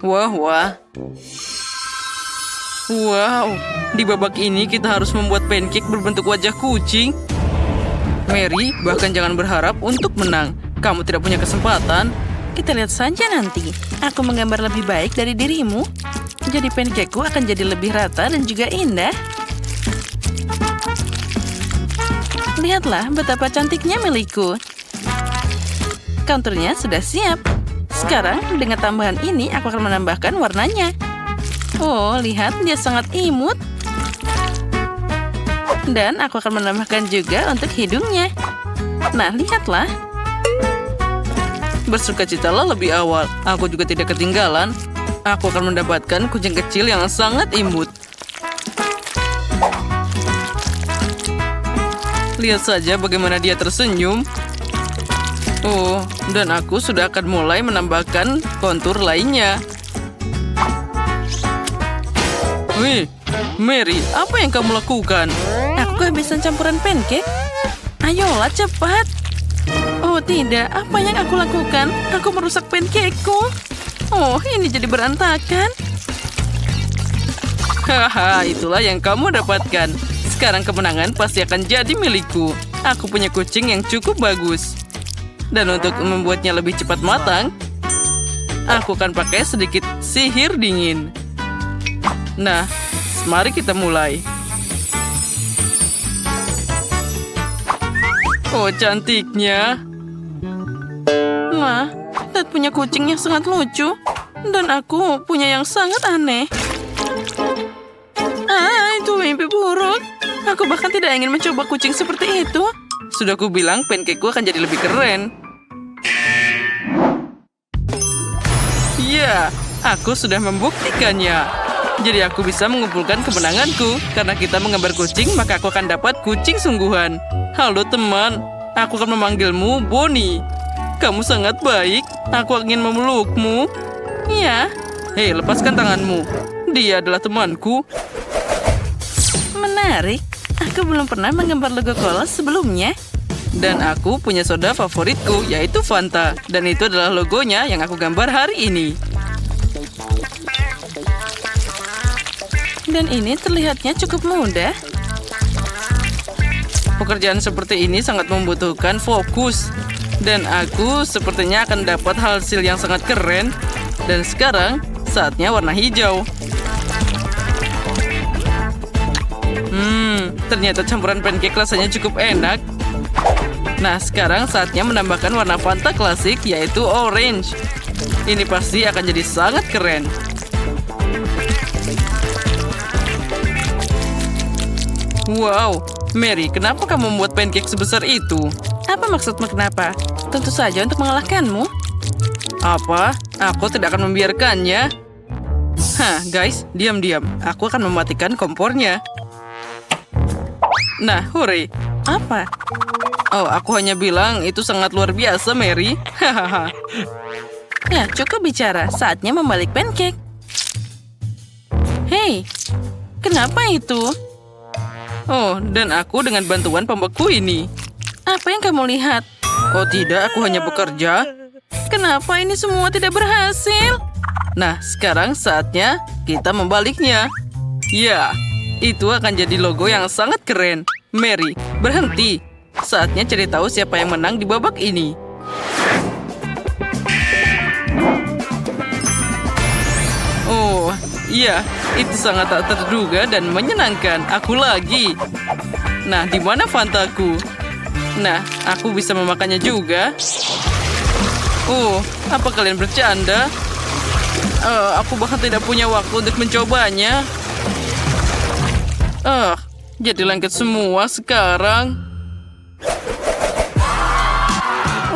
Wah, wah. Wow, di babak ini kita harus membuat pancake berbentuk wajah kucing. Mary, bahkan jangan berharap untuk menang. Kamu tidak punya kesempatan. Kita lihat saja nanti. Aku menggambar lebih baik dari dirimu. Jadi pancakeku akan jadi lebih rata dan juga indah. Lihatlah betapa cantiknya milikku. Counternya sudah siap. Sekarang dengan tambahan ini aku akan menambahkan warnanya. Oh, lihat dia sangat imut. Dan aku akan menambahkan juga untuk hidungnya. Nah, lihatlah. Bersukacitalah lebih awal. Aku juga tidak ketinggalan. Aku akan mendapatkan kucing kecil yang sangat imut. Lihat saja bagaimana dia tersenyum. Oh, dan aku sudah akan mulai menambahkan kontur lainnya. Wih, Mary, apa yang kamu lakukan? Aku kehabisan campuran pancake. Ayolah, cepat. Oh tidak, apa yang aku lakukan? Aku merusak pancakeku. Oh, ini jadi berantakan. Haha, itulah yang kamu dapatkan. Sekarang kemenangan pasti akan jadi milikku. Aku punya kucing yang cukup bagus. Dan untuk membuatnya lebih cepat matang, aku akan pakai sedikit sihir dingin. Nah, mari kita mulai. Oh, cantiknya. Wah, Ted punya kucing yang sangat lucu. Dan aku punya yang sangat aneh. Itu mimpi buruk. Aku bahkan tidak ingin mencoba kucing seperti itu. Sudah aku bilang pancakeku akan jadi lebih keren. Ya, aku sudah membuktikannya. Jadi aku bisa mengumpulkan kemenanganku. Karena kita menggambar kucing, maka aku akan dapat kucing sungguhan. Halo teman, aku akan memanggilmu Bonnie. Kamu sangat baik. Aku ingin memelukmu. Ya, Hei, lepaskan tanganmu. Dia adalah temanku. menarik. Aku belum pernah menggambar logo cola sebelumnya. Dan aku punya soda favoritku, yaitu Fanta. Dan itu adalah logonya yang aku gambar hari ini. Dan ini terlihatnya cukup mudah. Pekerjaan seperti ini sangat membutuhkan fokus. Dan aku sepertinya akan dapat hasil yang sangat keren. Dan sekarang, saatnya warna hijau. Ternyata campuran pancake rasanya cukup enak. Nah, sekarang saatnya menambahkan warna Fanta klasik, yaitu orange. Ini pasti akan jadi sangat keren. Wow, Mary, kenapa kamu membuat pancake sebesar itu? Apa maksudmu kenapa? Tentu saja untuk mengalahkanmu. Apa? Aku tidak akan membiarkannya. Hah, guys, diam-diam. Aku akan mematikan kompornya. Nah, hore. Apa? Oh, aku hanya bilang itu sangat luar biasa, Mary. Hahaha. Ya, cukup bicara. Saatnya membalik pancake. Hei, kenapa itu? Oh, dan aku dengan bantuan pembeku ini. Apa yang kamu lihat? Oh tidak, aku hanya bekerja. Kenapa ini semua tidak berhasil? Nah, sekarang saatnya kita membaliknya. Ya, itu akan jadi logo yang sangat keren. Mary, berhenti. Saatnya cari tahu siapa yang menang di babak ini. Oh, iya, itu sangat tak terduga dan menyenangkan. Aku lagi. Nah, di mana Fantaku? Nah, aku bisa memakannya juga. Oh, apa kalian bercanda? Aku bahkan tidak punya waktu untuk mencobanya. Jadi lengket semua sekarang.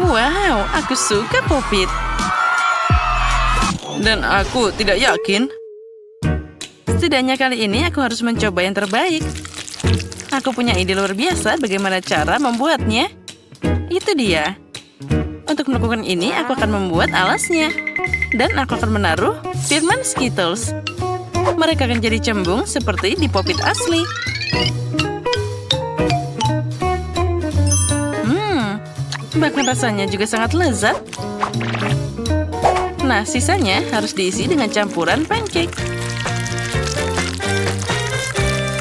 Wow, aku suka Popit. Dan aku tidak yakin. Setidaknya kali ini aku harus mencoba yang terbaik. Aku punya ide luar biasa bagaimana cara membuatnya. Itu dia. Untuk melakukan ini, aku akan membuat alasnya. Dan aku akan menaruh firman Skittles. Mereka akan jadi cembung seperti di Popit asli. Bahkan rasanya juga sangat lezat. Nah, sisanya harus diisi dengan campuran pancake.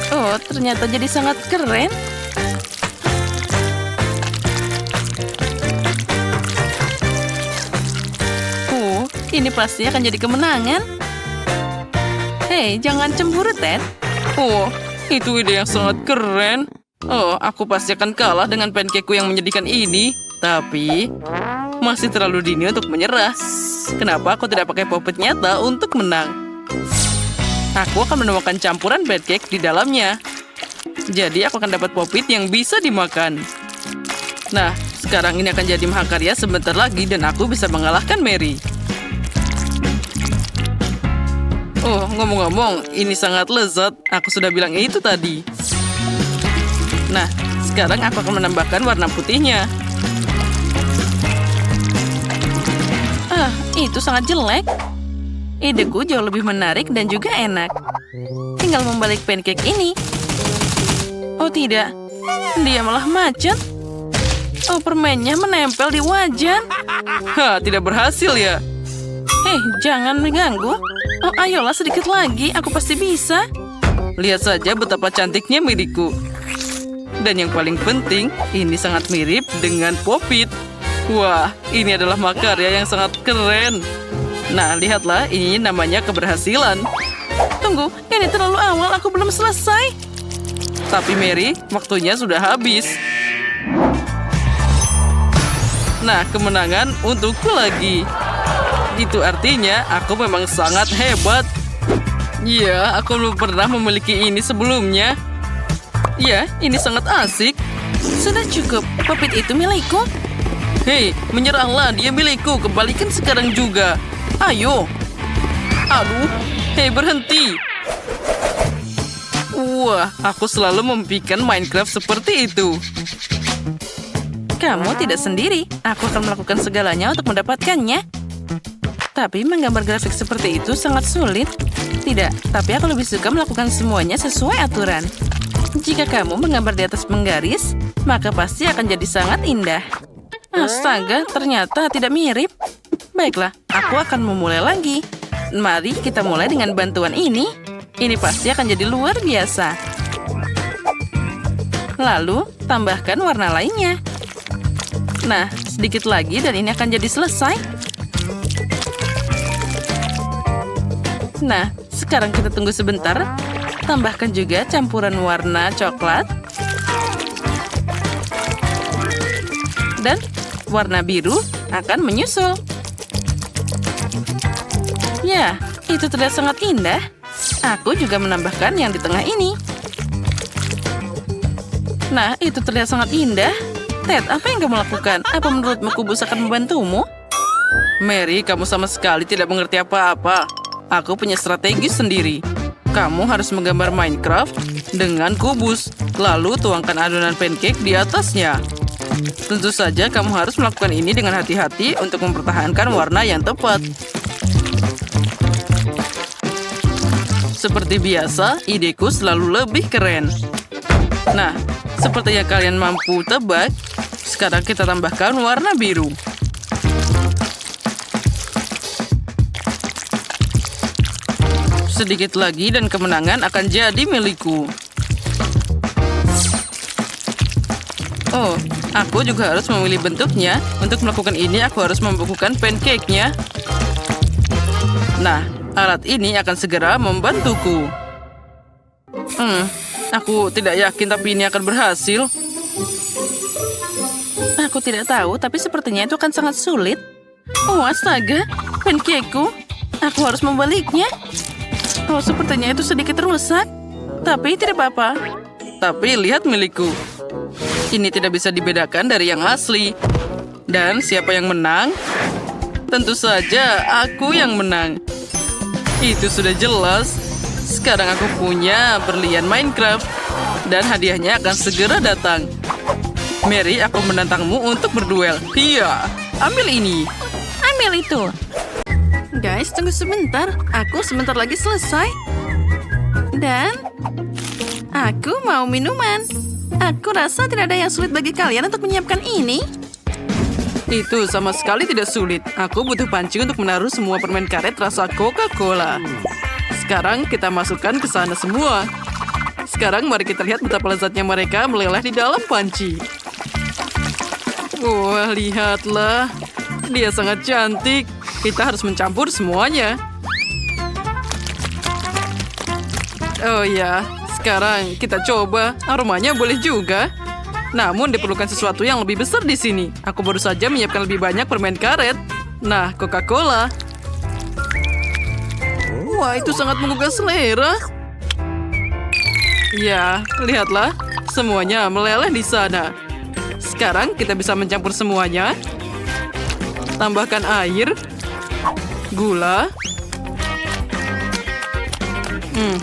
Oh, ternyata jadi sangat keren. Ini pasti akan jadi kemenangan. Hei, jangan cemburu, Ted. Oh, itu ide yang sangat keren. Oh, aku pasti akan kalah dengan pancakeku yang menyedihkan ini. Tapi, masih terlalu dini untuk menyerah. Kenapa aku tidak pakai popit nyata untuk menang? Aku akan menemukan campuran pancake di dalamnya. Jadi, aku akan dapat popit yang bisa dimakan. Nah, sekarang ini akan jadi mahakarya sebentar lagi dan aku bisa mengalahkan Mary. Oh, ngomong-ngomong, ini sangat lezat. Aku sudah bilang itu tadi. Nah, sekarang aku akan menambahkan warna putihnya. Itu sangat jelek. Ideku jauh lebih menarik dan juga enak. Tinggal membalik pancake ini. Oh tidak, dia malah macet. Oh, permennya menempel di wajan. Tidak berhasil ya? Hei, jangan mengganggu. Oh, ayolah sedikit lagi, aku pasti bisa. Lihat saja betapa cantiknya milikku. Dan yang paling penting, ini sangat mirip dengan popit. Wah, ini adalah makarya yang sangat keren. Nah, lihatlah, ini namanya keberhasilan. Tunggu, ini terlalu awal, aku belum selesai. Tapi Mary, waktunya sudah habis. Nah, kemenangan untukku lagi. Itu artinya aku memang sangat hebat. Ya, aku belum pernah memiliki ini sebelumnya. Ya, ini sangat asik. Sudah cukup, popit itu milikku. Hei, menyerahlah, dia milikku. Kembalikan sekarang juga. Ayo. Aduh, hei berhenti. Wah, aku selalu memimpikan Minecraft seperti itu. Kamu tidak sendiri. Aku akan melakukan segalanya untuk mendapatkannya. Tapi menggambar grafik seperti itu sangat sulit. Tidak, tapi aku lebih suka melakukan semuanya sesuai aturan. Jika kamu menggambar di atas penggaris, maka pasti akan jadi sangat indah. Astaga, ternyata tidak mirip. Baiklah, aku akan memulai lagi. Mari kita mulai dengan bantuan ini. Ini pasti akan jadi luar biasa. Lalu, tambahkan warna lainnya. Nah, sedikit lagi dan ini akan jadi selesai. Nah, sekarang kita tunggu sebentar. Tambahkan juga campuran warna coklat. Dan warna biru akan menyusul. Ya, itu terlihat sangat indah. Aku juga menambahkan yang di tengah ini. Nah, itu terlihat sangat indah. Ted, apa yang kamu lakukan? Apa menurutmu kubus akan membantumu? Mary, kamu sama sekali tidak mengerti apa-apa. Aku punya strategi sendiri. Kamu harus menggambar Minecraft dengan kubus, lalu tuangkan adonan pancake di atasnya. Tentu saja kamu harus melakukan ini dengan hati-hati untuk mempertahankan warna yang tepat. Seperti biasa, ideku selalu lebih keren. Nah, seperti yang kalian mampu tebak, sekarang kita tambahkan warna biru. Sedikit lagi dan kemenangan akan jadi milikku. Oh, aku juga harus memilih bentuknya. Untuk melakukan ini, aku harus membekukan pancake-nya. Nah, alat ini akan segera membantuku. Aku tidak yakin tapi ini akan berhasil. Aku tidak tahu, tapi sepertinya itu akan sangat sulit. Oh, astaga, pancake-ku. Aku harus membaliknya. Oh, sepertinya itu sedikit rusak. Tapi tidak apa-apa. Tapi lihat milikku. Ini tidak bisa dibedakan dari yang asli. Dan siapa yang menang? Tentu saja aku yang menang. Itu sudah jelas. Sekarang aku punya berlian Minecraft. Dan hadiahnya akan segera datang. Mary, aku menantangmu untuk berduel. Iya, ambil ini. Ambil itu. Guys, tunggu sebentar. Aku sebentar lagi selesai. Dan aku mau minuman. Aku rasa tidak ada yang sulit bagi kalian untuk menyiapkan ini. Itu sama sekali tidak sulit. Aku butuh panci untuk menaruh semua permen karet rasa Coca-Cola. Sekarang kita masukkan ke sana semua. Sekarang mari kita lihat betapa lezatnya mereka meleleh di dalam panci. Wah, lihatlah. Dia sangat cantik. Kita harus mencampur semuanya. Oh ya, sekarang kita coba. Aromanya boleh juga. Namun diperlukan sesuatu yang lebih besar di sini. Aku baru saja menyiapkan lebih banyak permen karet. Nah, Coca-Cola. Wah, itu sangat menggugah selera. Ya, lihatlah. Semuanya meleleh di sana. Sekarang kita bisa mencampur semuanya. Tambahkan air. Gula.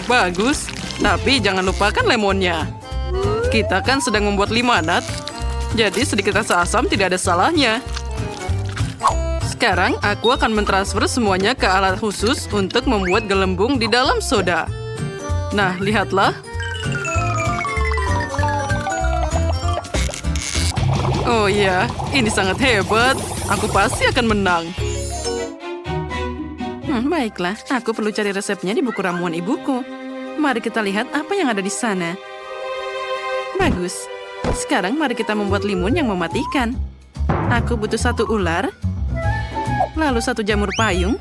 Bagus. Tapi jangan lupakan lemonnya. Kita kan sedang membuat limonad. Jadi sedikit rasa asam tidak ada salahnya. Sekarang aku akan mentransfer semuanya ke alat khusus untuk membuat gelembung di dalam soda. Nah, lihatlah. Oh iya, ini sangat hebat. Aku pasti akan menang. Baiklah, aku perlu cari resepnya di buku ramuan ibuku. Mari kita lihat apa yang ada di sana. Bagus. Sekarang mari kita membuat limun yang mematikan. Aku butuh 1 ular, lalu 1 jamur payung,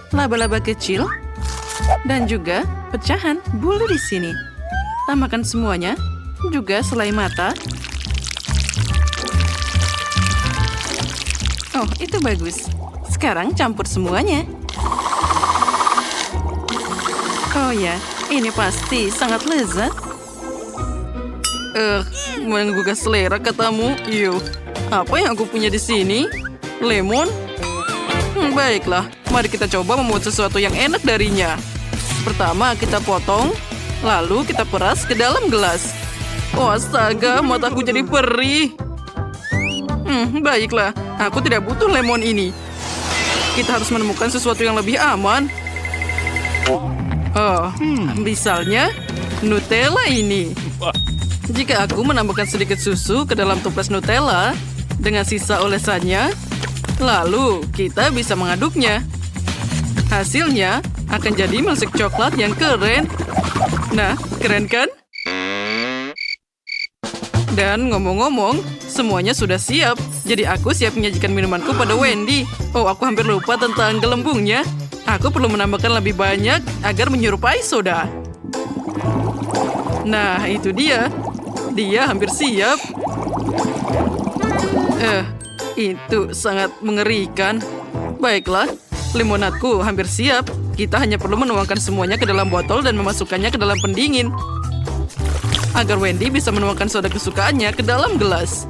laba-laba kecil, dan juga pecahan bulu di sini. Tambahkan semuanya, juga selai mata. Oh, itu bagus. Sekarang campur semuanya. Oh ya, ini pasti sangat lezat. Menggugah selera katamu. Yuh, apa yang aku punya di sini? Lemon? Baiklah, mari kita coba membuat sesuatu yang enak darinya. Pertama, kita potong, lalu kita peras ke dalam gelas. Oh, astaga, mataku jadi perih. Baiklah, aku tidak butuh lemon ini. Kita harus menemukan sesuatu yang lebih aman. Oh, misalnya Nutella ini. Jika aku menambahkan sedikit susu ke dalam toples Nutella dengan sisa olesannya, lalu kita bisa mengaduknya. Hasilnya akan jadi milkshake coklat yang keren. Nah, keren kan? Dan ngomong-ngomong, semuanya sudah siap. Jadi aku siap menyajikan minumanku pada Wendy. Oh, aku hampir lupa tentang gelembungnya. Aku perlu menambahkan lebih banyak agar menyerupai soda. Nah, itu dia. Dia hampir siap. Itu sangat mengerikan. Baiklah, limonadku hampir siap. Kita hanya perlu menuangkan semuanya ke dalam botol dan memasukkannya ke dalam pendingin. Agar Wendy bisa menuangkan soda kesukaannya ke dalam gelas.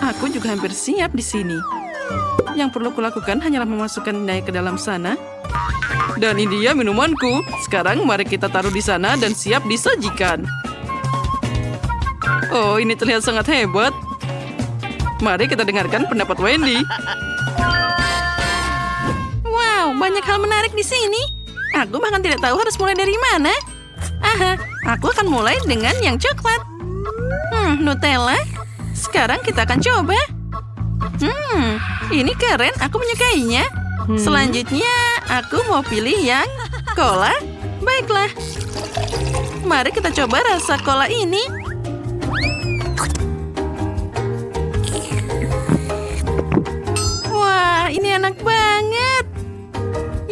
Aku juga hampir siap di sini. Yang perlu kulakukan hanyalah memasukkannya ke dalam sana. Dan ini dia minumanku. Sekarang mari kita taruh di sana dan siap disajikan. Oh, ini terlihat sangat hebat. Mari kita dengarkan pendapat Wendy. Wow, banyak hal menarik di sini. Aku bahkan tidak tahu harus mulai dari mana. Aku akan mulai dengan yang coklat. Nutella. Sekarang kita akan coba. Ini keren, aku menyukainya. Selanjutnya, aku mau pilih yang cola. Baiklah. Mari kita coba rasa cola ini. Wah, ini enak banget.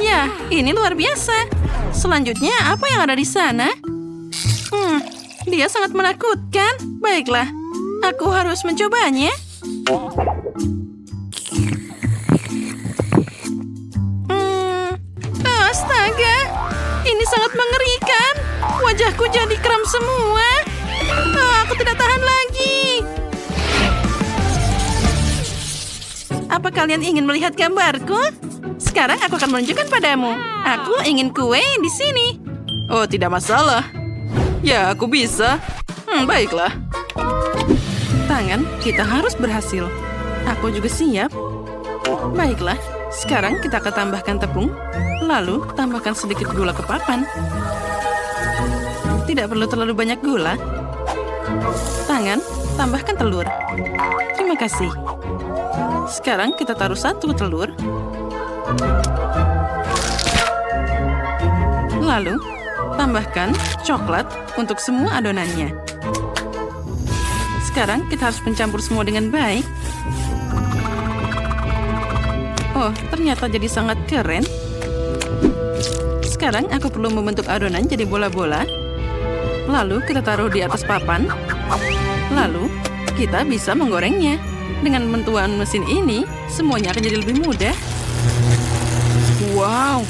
Ya, ini luar biasa. Selanjutnya, apa yang ada di sana? Dia sangat menakutkan. Baiklah, aku harus mencobanya. Astaga, ini sangat mengerikan. Wajahku jadi kram semua. Aku tidak tahan lagi. Apa kalian ingin melihat gambarku? Sekarang aku akan menunjukkan padamu. Aku ingin kue di sini. Oh, tidak masalah. Ya, aku bisa. Baiklah. Tangan, kita harus berhasil. Aku juga siap. Baiklah, sekarang kita akan tambahkan tepung. Lalu, tambahkan sedikit gula ke papan. Tidak perlu terlalu banyak gula. Tangan, tambahkan telur. Terima kasih. Sekarang kita taruh 1 telur. Lalu, tambahkan coklat untuk semua adonannya. Sekarang kita harus mencampur semua dengan baik. Oh, ternyata jadi sangat keren. Sekarang aku perlu membentuk adonan jadi bola-bola. Lalu kita taruh di atas papan. Lalu kita bisa menggorengnya. Dengan bantuan mesin ini, semuanya akan jadi lebih mudah. Wow,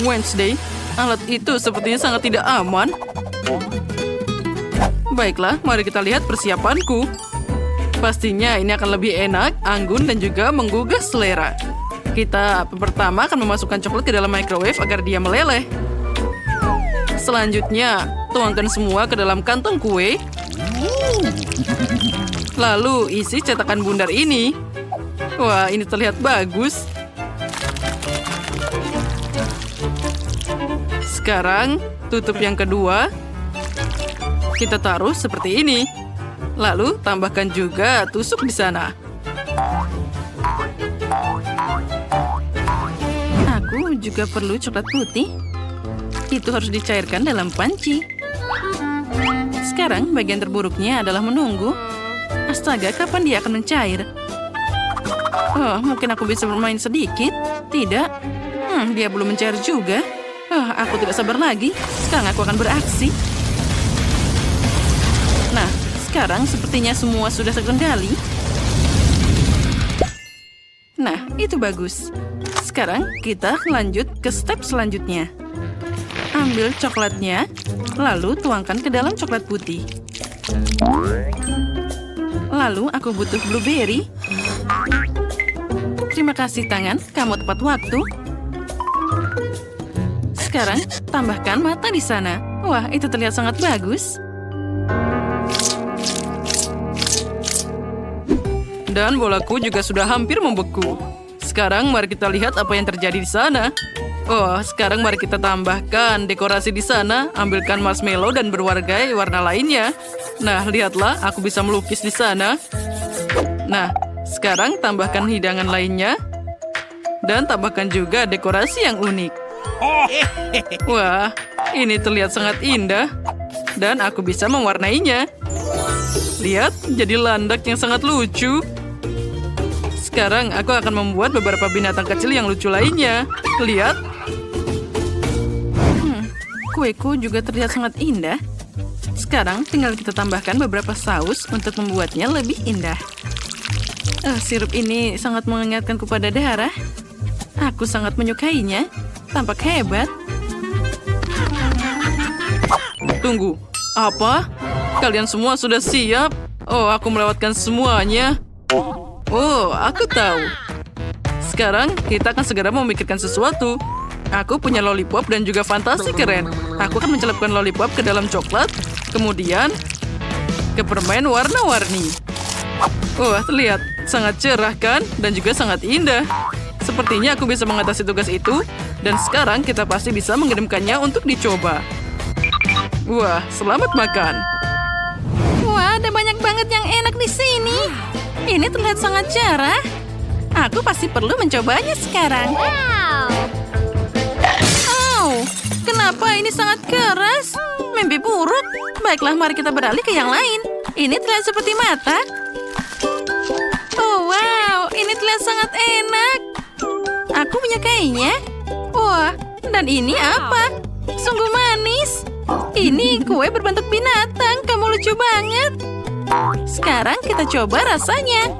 Wednesday, alat itu sepertinya sangat tidak aman. Baiklah, mari kita lihat persiapanku. Pastinya ini akan lebih enak, anggun, dan juga menggugah selera. Kita pertama akan memasukkan coklat ke dalam microwave agar dia meleleh. Selanjutnya, tuangkan semua ke dalam kantong kue. Lalu isi cetakan bundar ini. Wah, ini terlihat bagus. Sekarang, tutup yang kedua. Kita taruh seperti ini. Lalu, tambahkan juga tusuk di sana. Aku juga perlu coklat putih. Itu harus dicairkan dalam panci. Sekarang, bagian terburuknya adalah menunggu. Astaga, kapan dia akan mencair? Oh, mungkin aku bisa bermain sedikit. Tidak. Dia belum mencair juga. Aku tidak sabar lagi. Sekarang aku akan beraksi. Nah, sekarang sepertinya semua sudah terkendali. Nah, itu bagus. Sekarang kita lanjut ke step selanjutnya. Ambil coklatnya, lalu tuangkan ke dalam coklat putih. Lalu aku butuh blueberry. Terima kasih tangan, kamu tepat waktu. Sekarang, tambahkan mata di sana. Wah, itu terlihat sangat bagus. Dan bolaku juga sudah hampir membeku. Sekarang mari kita lihat apa yang terjadi di sana. Oh, sekarang mari kita tambahkan dekorasi di sana. Ambilkan marshmallow dan berbagai warna lainnya. Nah, lihatlah, aku bisa melukis di sana. Nah, sekarang tambahkan hidangan lainnya. Dan tambahkan juga dekorasi yang unik. Wah, ini terlihat sangat indah. Dan aku bisa mewarnainya. Lihat, jadi landak yang sangat lucu. Sekarang aku akan membuat beberapa binatang kecil yang lucu lainnya. Lihat. Kueku juga terlihat sangat indah. Sekarang tinggal kita tambahkan beberapa saus untuk membuatnya lebih indah. Sirup ini sangat mengingatkanku pada darah. Aku sangat menyukainya. Tampak hebat. Tunggu, apa? Kalian semua sudah siap? Oh, aku melewatkan semuanya. Oh, aku tahu. Sekarang kita akan segera memikirkan sesuatu. Aku punya lollipop dan juga fantasi keren. Aku akan mencelupkan lollipop ke dalam coklat, kemudian ke permen warna-warni. Wah, terlihat sangat cerah kan? Dan juga sangat indah. Sepertinya aku bisa mengatasi tugas itu. Dan sekarang kita pasti bisa mengirimkannya untuk dicoba. Wah, selamat makan. Wah, ada banyak banget yang enak di sini. Ini terlihat sangat cerah. Aku pasti perlu mencobanya sekarang. Oh, kenapa ini sangat keras? Mimpi buruk. Baiklah, mari kita beralih ke yang lain. Ini terlihat seperti mata. Oh, wow, ini terlihat sangat enak. Aku menyukainya. Wah, dan ini apa? Sungguh manis. Ini kue berbentuk binatang. Kamu lucu banget. Sekarang kita coba rasanya.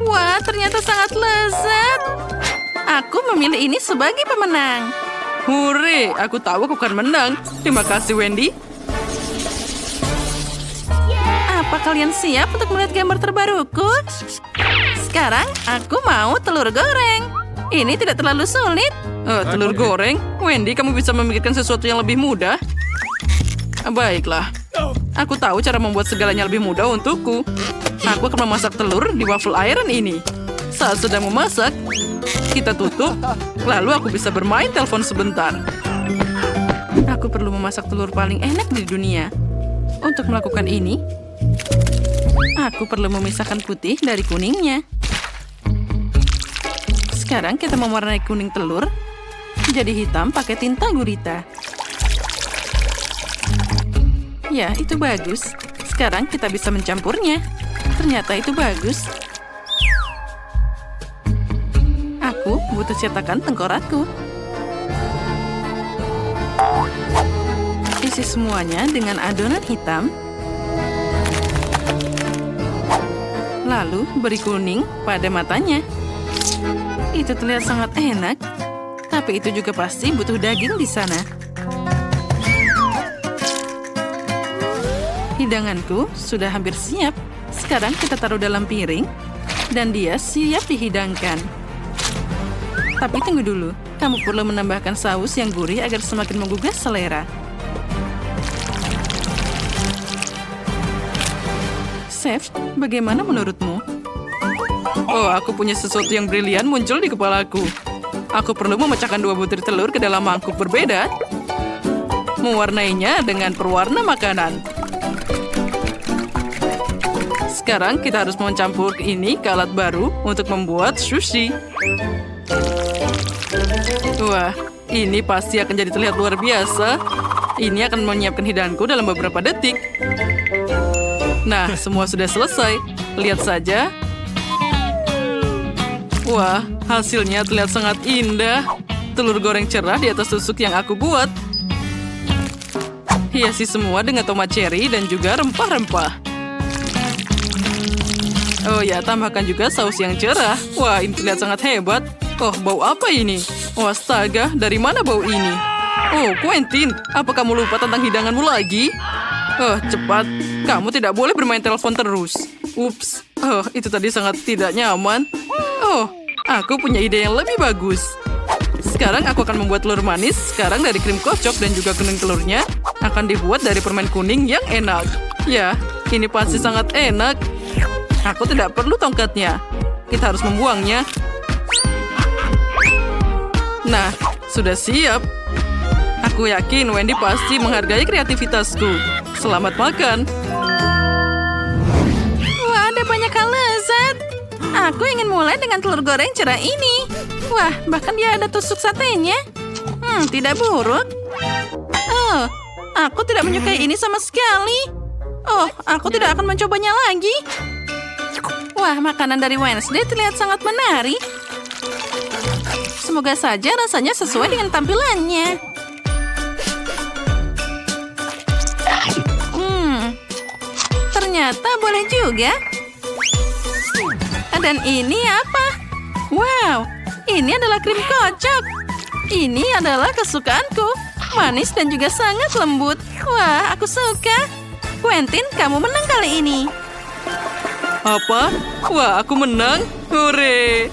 Wah, ternyata sangat lezat. Aku memilih ini sebagai pemenang. Hore, aku tahu aku akan menang. Terima kasih, Wendy. Apa kalian siap untuk melihat gambar terbaruku? Sekarang aku mau telur goreng. Ini tidak terlalu sulit. Telur goreng? Wendy, kamu bisa memikirkan sesuatu yang lebih mudah? Baiklah. Aku tahu cara membuat segalanya lebih mudah untukku. Aku akan memasak telur di waffle iron ini. Saat sedang memasak, kita tutup, lalu aku bisa bermain telepon sebentar. Aku perlu memasak telur paling enak di dunia. Untuk melakukan ini, aku perlu memisahkan putih dari kuningnya. Sekarang kita mewarnai kuning telur jadi hitam pakai tinta gurita. Ya, itu bagus. Sekarang kita bisa mencampurnya. Ternyata itu bagus. Aku butuh cetakan tengkorakku. Isi semuanya dengan adonan hitam. Lalu beri kuning pada matanya. Itu terlihat sangat enak. Tapi itu juga pasti butuh daging di sana. Hidanganku sudah hampir siap. Sekarang kita taruh dalam piring. Dan dia siap dihidangkan. Tapi tunggu dulu. Kamu perlu menambahkan saus yang gurih agar semakin menggugah selera. Chef, bagaimana menurutmu? Oh, aku punya sesuatu yang brilian muncul di kepalaku. Aku perlu memecahkan 2 butir telur ke dalam mangkuk berbeda. Mewarnainya dengan perwarna makanan. Sekarang kita harus mencampur ini ke alat baru untuk membuat sushi. Wah, ini pasti akan jadi terlihat luar biasa. Ini akan menyiapkan hidanganku dalam beberapa detik. Nah, semua sudah selesai. Lihat saja. Wah, hasilnya terlihat sangat indah. Telur goreng cerah di atas tusuk yang aku buat. Hiasi semua dengan tomat cherry dan juga rempah-rempah. Oh ya, tambahkan juga saus yang cerah. Wah, ini terlihat sangat hebat. Oh, bau apa ini? Oh, astaga, dari mana bau ini? Oh, Quentin, apa kamu lupa tentang hidanganmu lagi? Oh, cepat. Kamu tidak boleh bermain telepon terus. Ups. Oh, itu tadi sangat tidak nyaman. Oh, aku punya ide yang lebih bagus. Sekarang aku akan membuat telur manis. Sekarang dari krim kocok dan juga kuning telurnya akan dibuat dari permen kuning yang enak. Ya, ini pasti sangat enak. Aku tidak perlu tongkatnya. Kita harus membuangnya. Nah, sudah siap. Aku yakin Wendy pasti menghargai kreativitasku. Selamat makan. Wah, ada banyak hal lezat. Aku ingin mulai dengan telur goreng cerah ini. Wah, bahkan dia ada tusuk satenya. Tidak buruk. Oh, aku tidak menyukai ini sama sekali. Oh, aku tidak akan mencobanya lagi. Wah, makanan dari Wednesday terlihat sangat menarik. Semoga saja rasanya sesuai dengan tampilannya. Ternyata boleh juga. Dan ini apa? Wow, ini adalah krim kocok. Ini adalah kesukaanku. Manis dan juga sangat lembut. Wah, aku suka. Quentin, kamu menang kali ini. Apa? Wah, aku menang. Hore!